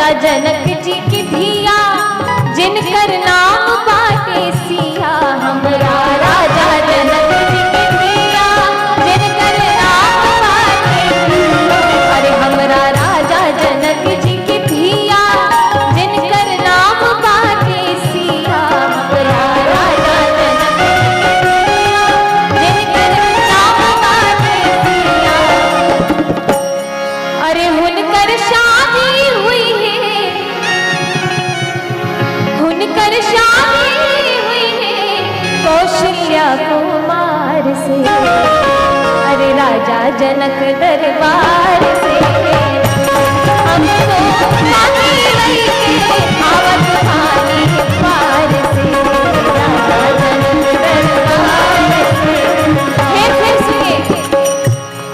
राजा जनक जी की धिया जिनकर नाम बाटे सिया। हमरा राजा जनक जी की धिया जिनकर नाम बाटे सिया। अरे हमरा राजा जनक जी की धिया जिनकर नाम बाटे सिया। हमरा राजा जनक जी की धिया जिनकर नाम बाटे सिया। अरे हुनकर शादी हुई है, हुनकर शादी हुई है कौशल्या कुमार से। अरे राजा जनक दरबार से हमको पानी लईके आवत पानी पार से। राजा जनक दरबार से फिर सुनिए।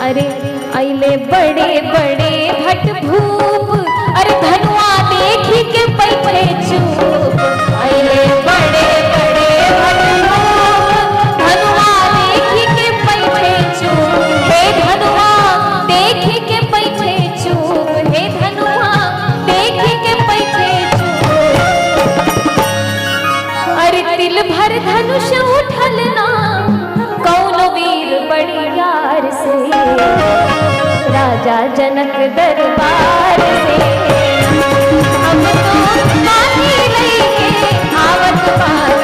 अरे अइले बड़े बड़े भट भूप, अरे धनुआ देखी के पैठे चूप। अइले बड़े बड़े भट भूप, धनुआ देखी के पैठे चूप। हे धनुआ देखी के पैठे चूप, हे धनुआ देखी के पैठे चूप। अरे तिल भर धनुष उठल ना कौन वीर बड़ियार से। राजा जनक दरबार से हम तो पानी लईके आवत पार